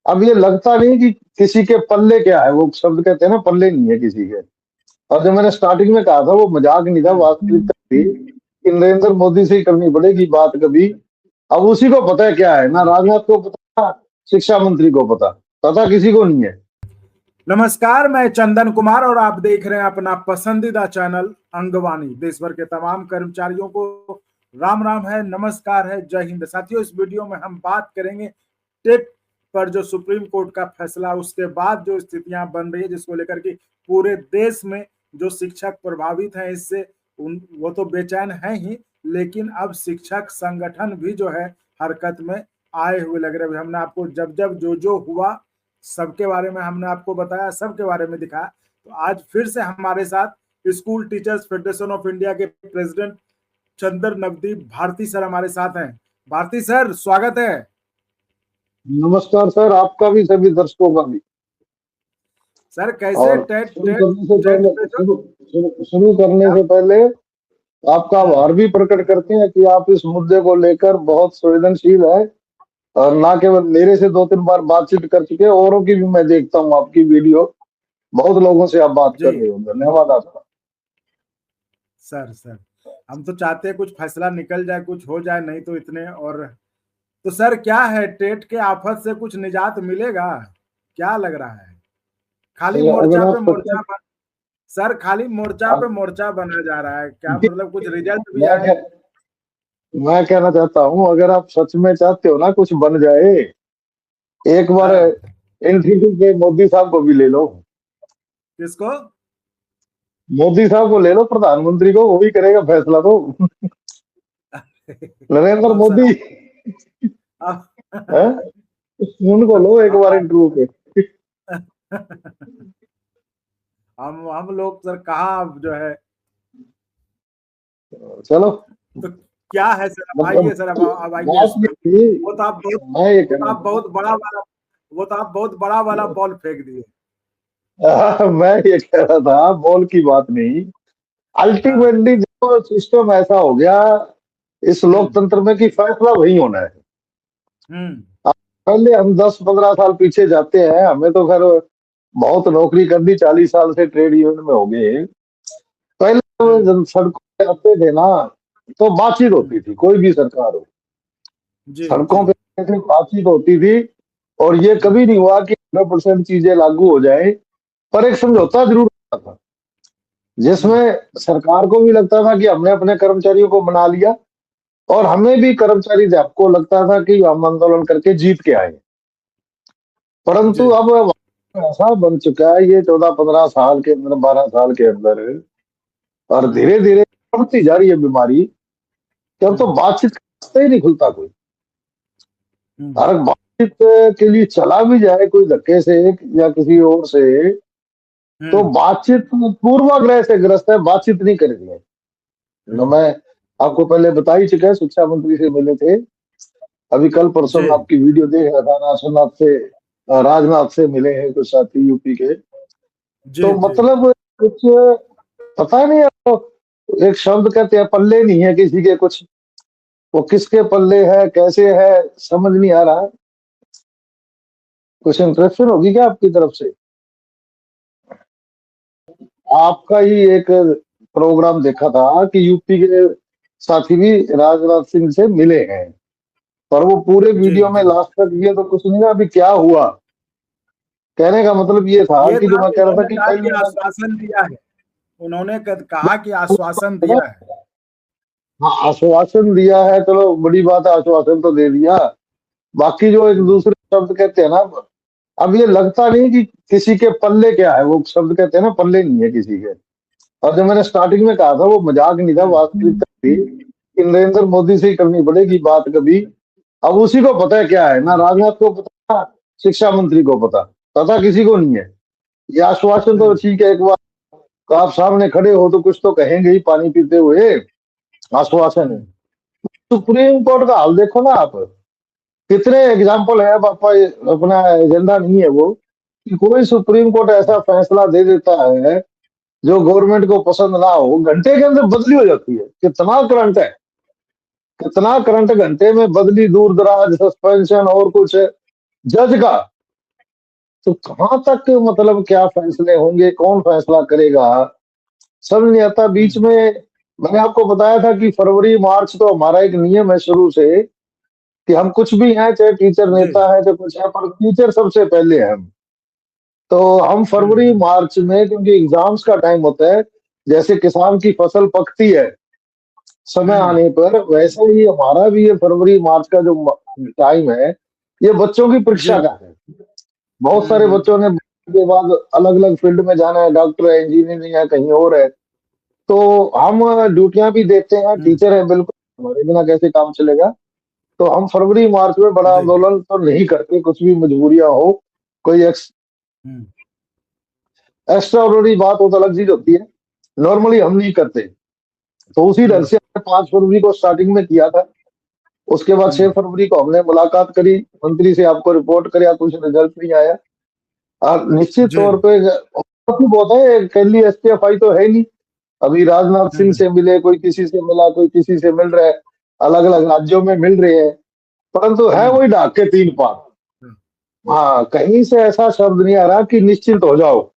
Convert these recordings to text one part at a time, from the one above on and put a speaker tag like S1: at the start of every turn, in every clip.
S1: अब ये लगता नहीं कि किसी के पल्ले क्या है, वो शब्द कहते हैं ना, पल्ले नहीं है किसी के। और जो मैंने स्टार्टिंग में कहा था वो मजाक नहीं था, वास्तविकता थी कि नरेंद्र मोदी से ही करनी पड़ेगी बात कभी। अब उसी को पता है क्या है, ना राजनाथ को पता, ना शिक्षा मंत्री को पता, पता किसी को नहीं है।
S2: नमस्कार, मैं चंदन कुमार और आप देख रहे हैं अपना पसंदीदा चैनल अंगवाणी। देश भर के तमाम कर्मचारियों को राम राम है, नमस्कार है, जय हिंद। साथियों, इस वीडियो में हम बात करेंगे टेट पर जो सुप्रीम कोर्ट का फैसला, उसके बाद जो स्थितियां बन रही है जिसको लेकर के पूरे देश में जो शिक्षक प्रभावित हैं इससे, वो तो बेचैन है ही, लेकिन अब शिक्षक संगठन भी जो है हरकत में आए हुए लग रहे हैं। हमने आपको जब जब जो हुआ सबके बारे में हमने आपको बताया, सबके बारे में दिखाया। तो आज फिर से हमारे साथ school teachers federation of India के प्रेसिडेंट चंदर नवदीप भारती सर हमारे साथ हैं। भारती सर, स्वागत है।
S1: नमस्कार सर, आपका भी, सभी दर्शकों का भी।
S2: सर कैसे टेट
S1: शुरू करने से पहले आपका आभार भी प्रकट करते हैं कि आप इस मुद्दे को लेकर बहुत संवेदनशील है, और ना केवल मेरे से 2-3 बार बातचीत कर चुके, औरों की भी मैं देखता हूँ आपकी वीडियो, बहुत लोगों से आप बात कर रहे हो। धन्यवाद आपका।
S2: सर हम तो चाहते हैं कुछ फैसला निकल जाए, कुछ हो जाए, नहीं तो इतने। और तो सर क्या है, टेट के आफत से कुछ निजात मिलेगा, क्या लग रहा है? खाली मोर्चा पे मोर्चा सर, खाली मोर्चा पे मोर्चा बना जा रहा है, क्या मतलब कुछ रिजल्ट भी आए?
S1: मैं कहना चाहता हूँ, अगर आप सच में चाहते हो ना कुछ बन जाए, एक बार इंटरव्यू पे मोदी साहब को भी ले लो।
S2: किसको?
S1: मोदी साहब को ले लो, प्रधानमंत्री को, वो भी करेगा फैसला तो। नरेंद्र मोदी उनको लो एक बार इंटरव्यू पे।
S2: हम लोग सर कहाँ जो है।
S1: चलो,
S2: तो क्या है सर, अब आइए सर, अब आइए। वो तो आप बहुत बड़ा वाला बॉल फेंक दिए।
S1: मैं ये कह रहा था, बॉल की बात नहीं, अल्टीमेटली जो सिस्टम ऐसा हो गया इस लोकतंत्र में कि फैसला वही होना है। पहले हम 10-15 साल पीछे जाते हैं, हमें तो खैर बहुत नौकरी कर दी, 40 साल से ट्रेड यूनियन में हो गए। पहले तो जब सड़कों पे आते थे ना, तो बातचीत होती थी, कोई भी सरकार हो, सड़कों पे बातचीत होती थी, और ये कभी नहीं हुआ कि 100% चीजें लागू हो जाए, पर एक समझौता जरूर होता था, जिसमें सरकार को भी लगता था कि हमने अपने कर्मचारियों को मना लिया, और हमें भी कर्मचारी को लगता था कि हम आंदोलन करके जीत के आए। परंतु अब ऐसा बन चुका है ये 14-15 साल के अंदर, 12 साल के अंदर, और धीरे धीरे बढ़ती जा रही है बीमारी कि अब तो बातचीत का रास्ता ही नहीं खुलता कोई। अगर बातचीत के लिए चला भी जाए कोई धक्के से या किसी और से, तो बातचीत पूर्वाग्रह से ग्रस्त है, बातचीत नहीं करेंगे। मैं आपको पहले बता ही चुका है, शिक्षा मंत्री से मिले थे, अभी कल परसों में आपकी वीडियो देख रहा था, राजनाथ से मिले हैं कुछ साथी यूपी के। तो मतलब कुछ पता नहीं, एक शब्द कहते हैं पल्ले नहीं है किसी के कुछ, वो किसके पल्ले है, कैसे है, समझ नहीं आ रहा। कुछ इंटरेक्शन होगी क्या आपकी तरफ से? आपका ही एक प्रोग्राम देखा था कि यूपी के साथी भी राजनाथ सिंह से मिले हैं, पर वो पूरे वीडियो में लास्ट तक ये तो कुछ नहीं था अभी क्या हुआ। कहने का मतलब ये था कि जो मैं कह रहा था कि पहले
S2: आश्वासन दिया है, उन्होंने कहा कि आश्वासन दिया है।
S1: हाँ, आश्वासन दिया है, चलो बड़ी बात है, आश्वासन तो दे दिया। बाकी जो एक दूसरे शब्द कहते हैं ना, अब ये लगता नहीं कि किसी के पल्ले क्या है, वो शब्द कहते हैं ना, पल्ले नहीं है किसी के। और जो मैंने स्टार्टिंग में कहा था वो मजाक नहीं था, वास्तविकता थी कि नरेंद्र मोदी से ही करनी पड़ेगी बात कभी। अब उसी को पता है क्या है, ना राजनाथ को पता, शिक्षा मंत्री को पता किसी को नहीं है। ये आश्वासन तो ठीक है, एक बार तो आप सामने खड़े हो तो कुछ तो कहेंगे ही, पानी पीते हुए आश्वासन है। सुप्रीम कोर्ट का हाल देखो ना आप, कितने एग्जाम्पल है पापा, अपना एजेंडा नहीं है वो कि कोई सुप्रीम कोर्ट ऐसा फैसला दे देता है जो गवर्नमेंट को पसंद ना हो, घंटे के अंदर बदली हो जाती है। कितना करंट है, कितना करंट, घंटे में बदली, दूर दराज, सस्पेंशन और कुछ जज का तो कहाँ तक मतलब क्या फैसले होंगे, कौन फैसला करेगा, समझ नहीं आता। बीच में मैंने आपको बताया था कि फरवरी मार्च तो हमारा एक नियम है शुरू से कि हम कुछ भी हैं, चाहे टीचर
S2: जी।
S1: नेता है चाहे कुछ है, पर टीचर सबसे पहले है हम। तो हम फरवरी मार्च में, क्योंकि एग्जाम्स का टाइम होता है, जैसे किसान की फसल पकती है समय आने पर, वैसे ही हमारा भी ये फरवरी मार्च का जो टाइम है, ये बच्चों की
S2: जी।
S1: परीक्षा का है। बहुत सारे बच्चों ने के बाद अलग अलग फील्ड में जाना है, डॉक्टर है, इंजीनियरिंग है, कहीं और है। तो हम ड्यूटियां भी देते हैं, टीचर है, बिल्कुल हमारे बिना कैसे काम चलेगा। तो हम फरवरी मार्च में बड़ा
S2: जी।
S1: आंदोलन तो नहीं करते, कुछ भी मजबूरियां हो, कोई एक्स्ट्रा ऑर्डिनरी बात हो तो अलग चीज होती है, नॉर्मली हम नहीं करते। तो उसी ढंग से हमने 5 फरवरी को स्टार्टिंग में किया था। उसके बाद 6 फरवरी को हमने मुलाकात करी मंत्री से, आपको रिपोर्ट किया, कुछ रिजल्ट नहीं आया। और निश्चित
S2: जी।
S1: तौर पे बहुत है, कैली एसटीएफआई तो है नहीं। अभी राजनाथ सिंह से मिले, कोई किसी से मिला, कोई किसी से मिल रहा है, अलग अलग राज्यों में मिल रहे हैं, परंतु है वही डाक के 3 पात। हाँ, कहीं से ऐसा शब्द नहीं आ रहा कि निश्चिंत हो जाओ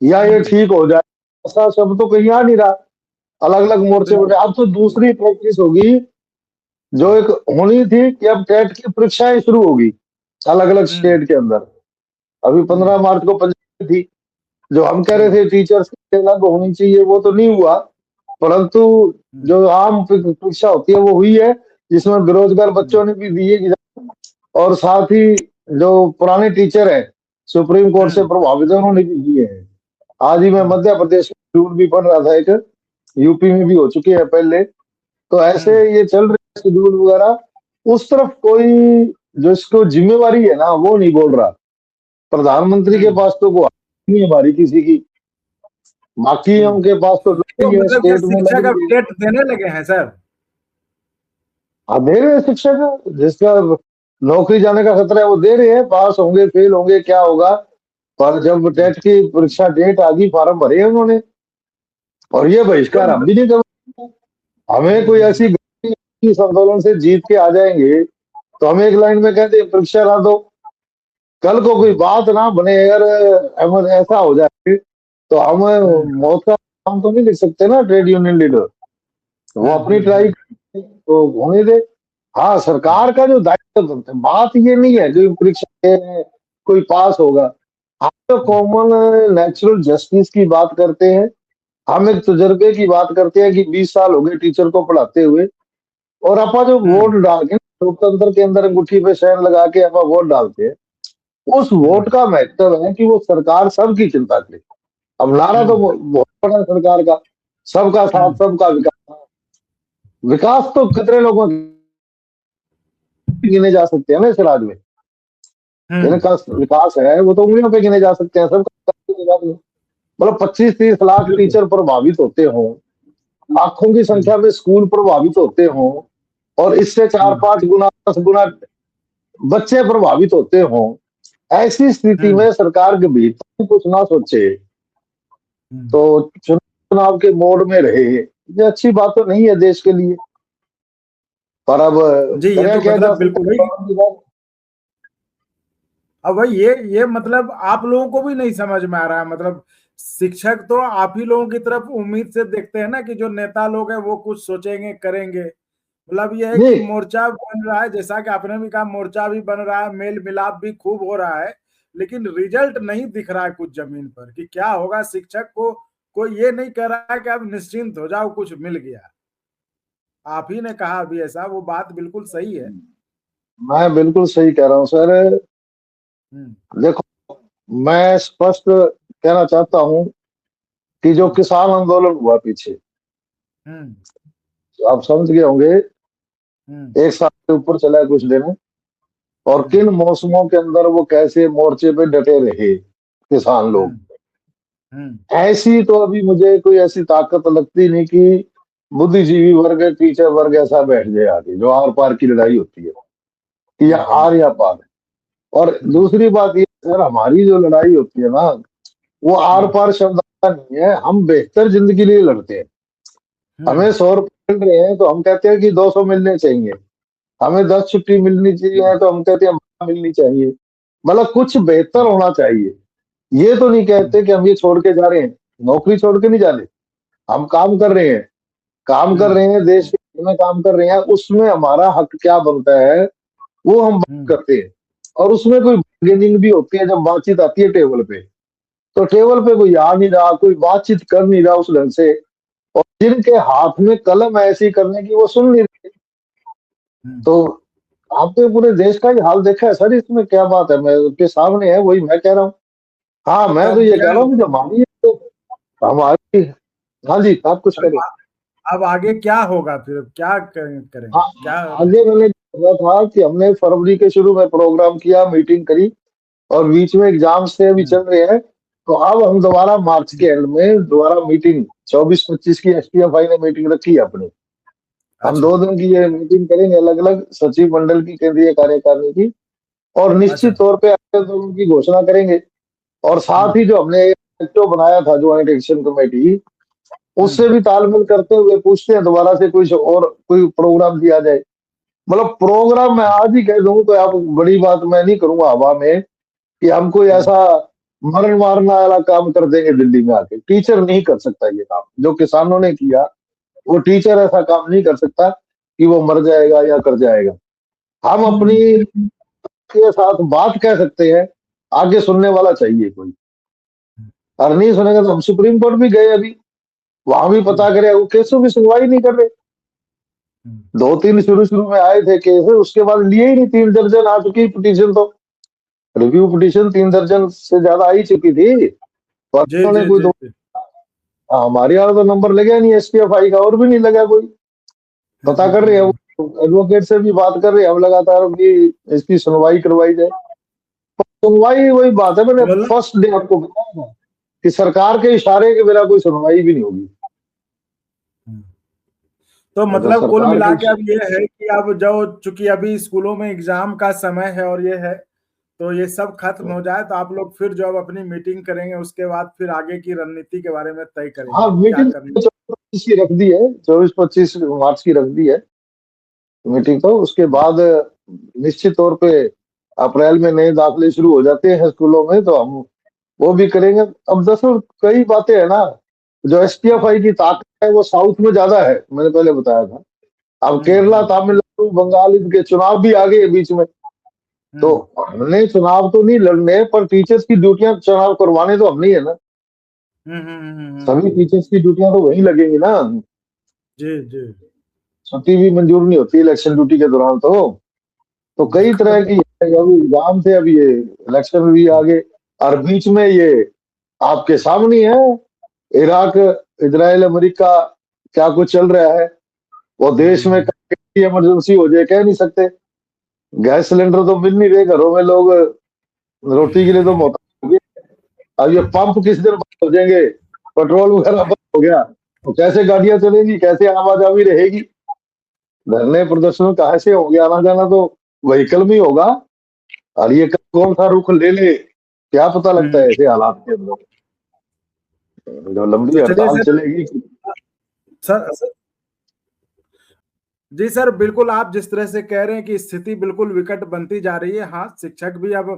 S1: या ये ठीक हो जाए, ऐसा शब्द तो कहीं आ नहीं रहा। अलग अलग मोर्चे
S2: बिल्कुल।
S1: पर अब तो दूसरी प्रैक्टिस होगी जो एक होनी थी कि अब टेट की परीक्षाएं शुरू होगी अलग अलग स्टेट के अंदर। अभी 15 मार्च को पंजाब में थी, जो हम कह रहे थे टीचर्स की अलग होनी चाहिए, वो तो नहीं हुआ, परंतु जो आम परीक्षा होती है वो हुई है, जिसमें बेरोजगार बच्चों ने भी दिए एग्जाम, और साथ ही जो पुराने टीचर है सुप्रीम कोर्ट से प्रभावित है उन्होंने भी दिए हैं। आज ही मैं मध्य प्रदेश में शेड्यूल भी पढ़ रहा था, एक यूपी में भी हो चुके हैं पहले। तो ऐसे ये चल रहे हैं शेड्यूल वगैरह। उस तरफ कोई जो इसको जिम्मेवारी है ना वो नहीं बोल रहा। प्रधानमंत्री के पास तो वो नहीं है हमारी किसी की, बाकी उनके पास तो
S2: तो
S1: लगी है,
S2: मतलब क्या
S1: स्टेट में लग
S2: शिक्षक अब
S1: रही है।
S2: टेट देने लगे हैं सर?
S1: हाँ, दे रहे हैं शिक्षक, जिसका नौकरी जाने का खतरा है वो दे रहे हैं, पास होंगे फेल होंगे क्या होगा। पर जब टेट की परीक्षा डेट आ गई, फार्म भरे हैं उन्होंने, और ये
S2: तो
S1: बहिष्कार हम भी नहीं कर। हमें कोई ऐसी इस आंदोलन से जीत के आ जाएंगे तो हम एक लाइन में कहते हैं परीक्षा ला दो। कल को कोई बात ना बने, अगर ऐसा हो जाए तो हम मौत का नाम तो नहीं लिख सकते ना ट्रेड यूनियन लीडर। वो अपनी ट्राई तो होने दे। हाँ, सरकार का जो दायित्व बनता है, बात ये नहीं है कि परीक्षा है कोई पास होगा। हम तो कॉमन नेचुरल जस्टिस की बात करते हैं, हम एक तजुर्बे की बात करते हैं कि 20 साल हो गए टीचर को पढ़ाते हुए, और अपा जो वोट डाल के लोकतंत्र के अंदर अंगूठी पे शहर लगा के अपा वोट डालते हैं, उस वोट का महत्व है कि वो सरकार सबकी चिंता करे। अब नारा तो बहुत बड़ा है सरकार का, सबका साथ सबका विकास। विकास तो कितने लोगों गिने जा सकते हैं ना इस राज्य में, जिनका विकास है वो तो उंगलियों पे गिने जा सकते हैं, सबका। मतलब 25-30 लाख
S2: बिल्कुल।
S1: टीचर प्रभावित होते हों, लाखों की संख्या में स्कूल प्रभावित होते हों, और इससे 4-5 गुना 10 गुना बच्चे प्रभावित होते हों, ऐसी स्थिति में सरकार के भीतर कुछ ना सोचे तो चुनाव के मोड में रहे, ये अच्छी बात तो नहीं है देश के लिए। पर अब
S2: जी, ये
S1: करें
S2: तो
S1: क्या जा
S2: मतलब बिल्कुल
S1: सकता
S2: ही।
S1: है।
S2: अब भाई ये मतलब आप लोगों को भी नहीं समझ में आ रहा है, मतलब शिक्षक तो आप ही लोगों की तरफ उम्मीद से देखते हैं ना कि जो नेता लोग हैं वो कुछ सोचेंगे करेंगे। मतलब ये है कि
S1: नहीं
S2: मोर्चा बन रहा है, जैसा कि आपने भी कहा, मोर्चा भी बन रहा है, मेल मिलाप भी खूब हो रहा है, लेकिन रिजल्ट नहीं दिख रहा है कुछ जमीन पर कि क्या होगा। शिक्षक को कोई ये नहीं कह रहा है कि आप निश्चिंत हो जाओ कुछ मिल गया। आप ही ने कहा अभी ऐसा, वो बात बिल्कुल सही है।
S1: मैं बिल्कुल सही कह रहा हूँ सर। देखो, मैं स्पष्ट कहना चाहता हूँ कि जो किसान आंदोलन हुआ पीछे, तो आप समझ गए होंगे, 1 साल के ऊपर चला है कुछ दिन, और किन मौसमों के अंदर वो कैसे मोर्चे पे डटे रहे किसान लोग। ऐसी तो अभी मुझे कोई ऐसी ताकत लगती नहीं कि बुद्धिजीवी वर्ग, टीचर वर्ग ऐसा बैठ जाए आगे, जो आर पार की लड़ाई होती है कि या आर या पार। और दूसरी बात ये सर, हमारी जो लड़ाई होती है ना, वो आर पार शब्द का नहीं है, हम बेहतर जिंदगी के लिए लड़ते हैं। हमें 100 रुपये मिल रहे हैं तो हम कहते हैं कि 200 मिलने चाहिए। हमें 10 छुट्टी मिलनी चाहिए तो हम कहते हैं 12 मिलनी चाहिए। मतलब कुछ बेहतर होना चाहिए। ये तो नहीं कहते कि हम ये छोड़ के जा रहे हैं, नौकरी छोड़ के नहीं जा रहे, हम काम कर रहे हैं, काम कर रहे हैं, देश के हित में काम कर रहे हैं, उसमें हमारा हक क्या बनता है वो हम बात करते हैं। और उसमें कोई बार्गेनिंग भी होती है, जब बातचीत आती है टेबल पे, तो टेबल पे कोई आ नहीं रहा, कोई बातचीत कर नहीं रहा उस ढंग से, और जिनके हाथ में कलम है ऐसी करने की वो सुन नहीं रहे। तो आपने पूरे देश का ही हाल देखा है सर, इसमें क्या बात है, मैं के सामने है, वही मैं कह रहा हूँ। हाँ, मैं
S2: तो
S1: तो ये
S2: क्या
S1: कह रहा हूँ कि जब हमारी तो हमारी, हाँ जी, आप कुछ करें।
S2: अब आगे क्या होगा, फिर क्या करेंगे
S1: हाँ,
S2: क्या?
S1: आगे मैंने बोला था कि हमने फरवरी के शुरू में प्रोग्राम किया, मीटिंग करी, और बीच में एग्जाम्स थे अभी चल रहे हैं, तो अब हम दोबारा मार्च के एंड में दोबारा मीटिंग 24-25 की एसटीएफआई ने मीटिंग रखी है अपनी। हम
S2: अच्छा
S1: 2 दिन की ये मीटिंग करेंगे, अलग अलग सचिव मंडल की, केंद्रीय कार्यकारिणी की, और
S2: अच्छा।
S1: निश्चित तौर पे अगले 2 दिन की घोषणा करेंगे। और साथ ही जो हमने जो बनाया था ज्वाइंट एक्शन कमेटी, उससे भी तालमेल करते हुए पूछते हैं दोबारा से कुछ और कोई प्रोग्राम दिया जाए। मतलब प्रोग्राम मैं आज ही कह दूं तो आप, बड़ी बात मैं नहीं करूंगा हवा में कि हम कोई ऐसा मरण मारना वाला काम कर देंगे दिल्ली में आके। टीचर नहीं कर सकता ये काम जो किसानों ने किया, वो टीचर ऐसा काम नहीं कर सकता कि वो मर जाएगा या कर जाएगा। हम अपनी के साथ बात कह सकते हैं, आगे सुनने वाला चाहिए कोई। और नहीं सुनेगा तो हम सुप्रीम कोर्ट भी गए अभी, वहां भी पता करे, वो केसों की सुनवाई नहीं कर रहे। 2-3 शुरू शुरू में आए थे केस, उसके बाद लिए ही नहीं। 3 दर्जन आ चुकी पिटीशन, तो रिव्यू पिटीशन 3 दर्जन से ज्यादा आ ही चुकी थी, पर
S2: जी
S1: उन्होंने
S2: जी
S1: कोई
S2: जी
S1: दो,
S2: जी।
S1: हमारे यहाँ तो नंबर लगा नहीं एसटीएफआई का, और भी नहीं लगा कोई। पता कर रहे हैं, एडवोकेट से भी बात कर रहे हैं हम लगातार कि इसकी सुनवाई करवाई जाए। सुनवाई वही बात है, मैंने
S2: मतलब
S1: फर्स्ट डे आपको बताया था कि सरकार के इशारे के बिना कोई सुनवाई भी नहीं होगी।
S2: तो
S1: अगर
S2: मतलब कुल
S1: सरकार
S2: मिला
S1: के
S2: के अब ये है कि अब जो चूंकि अभी स्कूलों में एग्जाम का समय है और ये है, तो ये सब खत्म हो जाए तो आप लोग फिर जो अब अपनी मीटिंग करेंगे उसके बाद फिर आगे की रणनीति के बारे में तय
S1: हाँ,
S2: करेंगे क्या
S1: मीटिंग
S2: करना।
S1: 24-25 की रख दी है, 24-25 मार्च की रख दी है मीटिंग। तो उसके बाद निश्चित तौर पे अप्रैल में नए दाखिले शुरू हो जाते हैं स्कूलों में, तो हम वो भी करेंगे। अब दरअसल कई बातें है ना, जो एसटीएफआई की ताकत है वो साउथ में ज्यादा है, मैंने पहले बताया था। अब केरला, तमिलनाडु, बंगाल, इनके चुनाव भी आ गए बीच में, तो हमने चुनाव तो नहीं लड़ने, पर टीचर्स की ड्यूटियां चुनाव करवाने तो हम नहीं है ना। सभी टीचर्स की ड्यूटियां तो वहीं लगेंगी ना,
S2: जी जी।
S1: छुट्टी भी मंजूर नहीं होती इलेक्शन ड्यूटी के दौरान। तो कई तरह की अभी एग्जाम थे, अभी ये इलेक्शन भी आ गए, और बीच में ये आपके सामने है इराक, इजराइल, अमेरिका, क्या कुछ चल रहा है। वो देश में इमरजेंसी हो जाए कह नहीं सकते, गैस सिलेंडर तो मिल नहीं रहे घरों में, लोग रोटी के लिए तो मोहताज हो गए। अब ये पंप किस दिन बंद हो जाएंगे, पेट्रोल वगैरह बंद हो गया, तो कैसे गाड़ियां चलेंगी, कैसे आवाजाही रहेगी, धरने प्रदर्शन कहाँ से होंगे, आना जाना तो व्हीकल में ही होगा। और ये कौन सा रुख ले ले, क्या पता लगता है ऐसे हालात के अंदर, जो लंबी
S2: तो चलिए
S1: हड़ताल
S2: सर।
S1: चलेगी।
S2: सर जी सर, बिल्कुल आप जिस तरह से कह रहे हैं कि स्थिति बिल्कुल विकट बनती जा रही है। हाँ, शिक्षक भी अब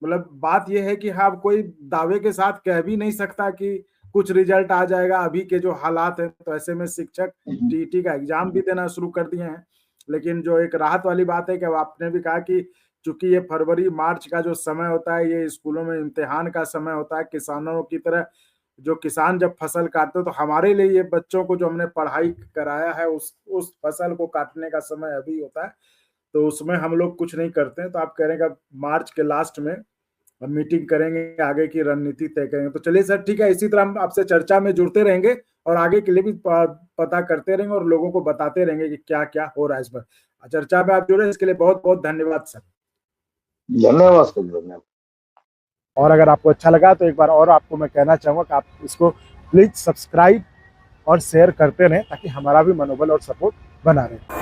S2: मतलब बात यह है कि हाँ, अब कोई दावे के साथ कह भी नहीं सकता कि कुछ रिजल्ट आ जाएगा अभी के जो हालात है, तो ऐसे में शिक्षक टीटी का एग्जाम भी देना शुरू कर दिए हैं। लेकिन जो एक राहत वाली बात है कि अब आपने भी कहा कि चूंकि ये फरवरी मार्च का जो समय होता है, ये स्कूलों में इम्तिहान का समय होता है, किसानों की तरह जो किसान जब फसल काटते हो तो हमारे लिए ये बच्चों को जो हमने पढ़ाई कराया है उस फसल को काटने का समय अभी होता है, तो उसमें हम लोग कुछ नहीं करते हैं। तो आप कह रहे हैं कि मार्च के लास्ट में हम मीटिंग करेंगे, आगे की रणनीति तय करेंगे। तो चलिए सर, ठीक है, इसी तरह हम आपसे चर्चा में जुड़ते रहेंगे और आगे के लिए भी पता करते रहेंगे और लोगों को बताते रहेंगे कि क्या क्या हो रहा है इस पर। चर्चा में आप जुड़े इसके लिए बहुत बहुत धन्यवाद सर।
S1: धन्यवाद सर, धन्यवाद।
S2: और अगर आपको अच्छा लगा तो एक बार और आपको मैं कहना चाहूँगा कि आप इसको प्लीज सब्सक्राइब और शेयर करते रहें ताकि हमारा भी मनोबल और सपोर्ट बना रहे।